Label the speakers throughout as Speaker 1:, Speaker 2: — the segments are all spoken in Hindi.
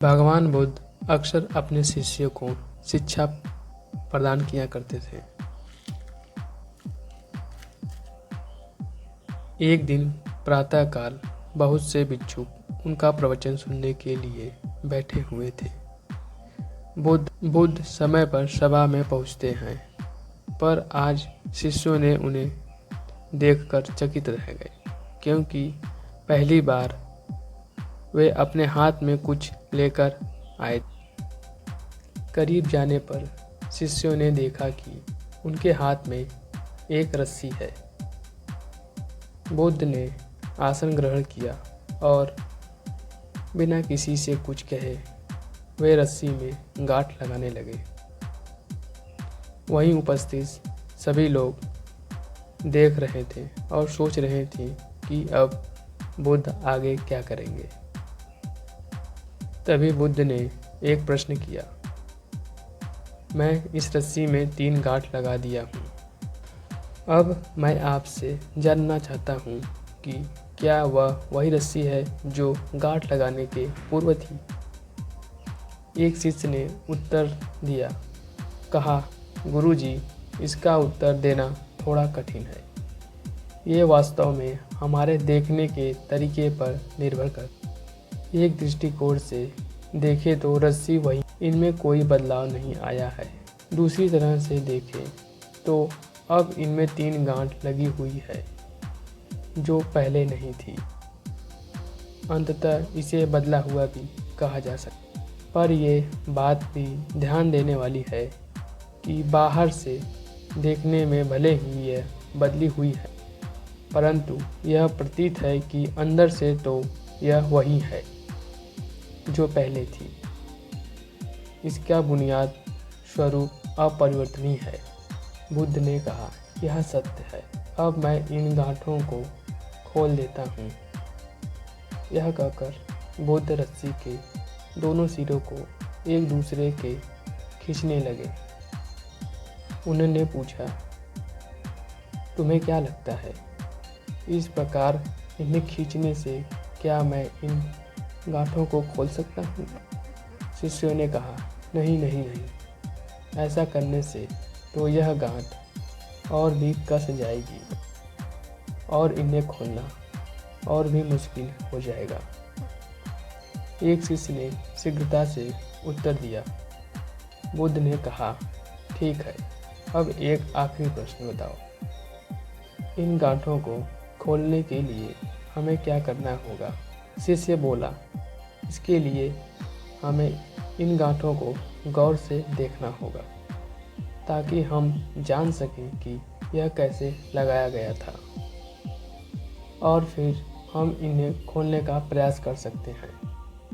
Speaker 1: भगवान बुद्ध अक्सर अपने शिष्यों को शिक्षा प्रदान किया करते थे। एक दिन प्रातःकाल बहुत से भिक्षुक उनका प्रवचन सुनने के लिए बैठे हुए थे। बुद्ध समय पर सभा में पहुंचते हैं, पर आज शिष्यों ने उन्हें देखकर चकित रह गए, क्योंकि पहली बार वे अपने हाथ में कुछ लेकर आए। करीब जाने पर शिष्यों ने देखा कि उनके हाथ में एक रस्सी है। बुद्ध ने आसन ग्रहण किया और बिना किसी से कुछ कहे वे रस्सी में गांठ लगाने लगे। वहीं उपस्थित सभी लोग देख रहे थे और सोच रहे थे कि अब बुद्ध आगे क्या करेंगे। तभी बुद्ध ने एक प्रश्न किया, मैं इस रस्सी में 3 गांठ लगा दिया हूँ। अब मैं आपसे जानना चाहता हूँ कि क्या वह वही रस्सी है जो गांठ लगाने के पूर्व थी। एक शिष्य ने उत्तर दिया, कहा, गुरुजी, इसका उत्तर देना थोड़ा कठिन है। ये वास्तव में हमारे देखने के तरीके पर निर्भर करता है। एक दृष्टिकोण से देखें तो रस्सी वही, इनमें कोई बदलाव नहीं आया है। दूसरी तरह से देखें तो अब इनमें 3 गांठ लगी हुई है जो पहले नहीं थी। अंततः इसे बदला हुआ भी कहा जा सकता है। पर यह बात भी ध्यान देने वाली है कि बाहर से देखने में भले ही यह बदली हुई है, परंतु यह प्रतीत है कि अंदर से तो यह वही है जो पहले थी। इसका बुनियाद स्वरूप अपरिवर्तनीय है। बुद्ध ने कहा, यह सत्य है। अब मैं इन गांठों को खोल देता हूँ। यह कहकर बुद्ध रस्सी के दोनों सिरों को एक दूसरे के खींचने लगे। उन्होंने पूछा, तुम्हें क्या लगता है, इस प्रकार इन्हें खींचने से क्या मैं इन गांठों को खोल सकता हूँ? शिष्यों ने कहा, नहीं नहीं नहीं, ऐसा करने से तो यह गांठ और भी कस जाएगी और इन्हें खोलना और भी मुश्किल हो जाएगा। एक शिष्य ने शीघ्रता से उत्तर दिया। बुद्ध ने कहा, ठीक है, अब एक आखिरी प्रश्न बताओ। इन गांठों को खोलने के लिए हमें क्या करना होगा? शिष्य बोला, इसके लिए हमें इन गांठों को गौर से देखना होगा ताकि हम जान सकें कि यह कैसे लगाया गया था, और फिर हम इन्हें खोलने का प्रयास कर सकते हैं।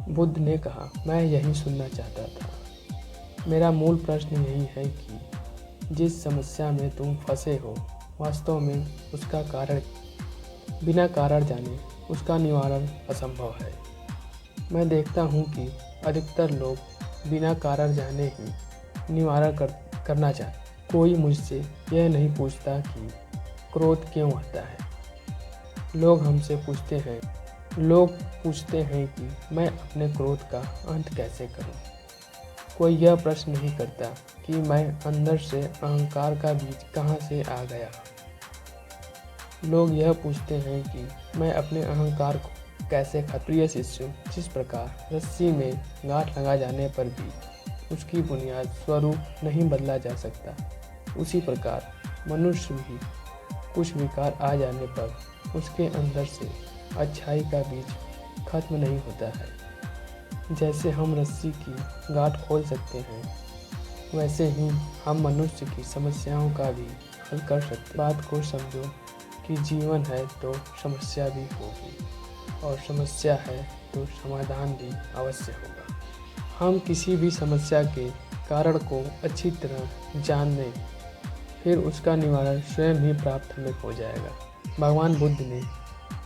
Speaker 1: बुद्ध ने कहा, मैं यही सुनना चाहता था। मेरा मूल प्रश्न यही है कि जिस समस्या में तुम फंसे हो, वास्तव में उसका कारण, बिना कारण जाने उसका निवारण असंभव है। मैं देखता हूँ कि अधिकतर लोग बिना कारण जाने ही निवारण करना चाहते। कोई मुझसे यह नहीं पूछता कि क्रोध क्यों आता है। लोग पूछते हैं कि मैं अपने क्रोध का अंत कैसे करूं। कोई यह प्रश्न नहीं करता कि मैं अंदर से अहंकार का बीज कहां से आ गया। लोग यह पूछते हैं कि मैं अपने अहंकार को कैसे खत्म। प्रिय शिष्यों, जिस प्रकार रस्सी में गांठ लगा जाने पर भी उसकी बुनियाद स्वरूप नहीं बदला जा सकता, उसी प्रकार मनुष्य भी कुछ विकार आ जाने पर उसके अंदर से अच्छाई का बीज खत्म नहीं होता है। जैसे हम रस्सी की गांठ खोल सकते हैं, वैसे ही हम मनुष्य की समस्याओं का भी हल कर सकते। बात को समझो कि जीवन है तो समस्या भी होगी, और समस्या है तो समाधान भी अवश्य होगा। हम किसी भी समस्या के कारण को अच्छी तरह जान लें, फिर उसका निवारण स्वयं ही प्राप्त हमें हो जाएगा। भगवान बुद्ध ने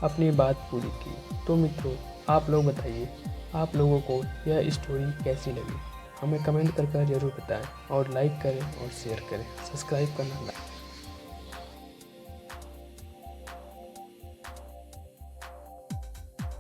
Speaker 1: अपनी बात पूरी की। तो मित्रों, आप लोग बताइए, आप लोगों को यह स्टोरी कैसी लगी? हमें कमेंट कर जरूर बताएं, और लाइक करें और शेयर करें, सब्सक्राइब करना ना।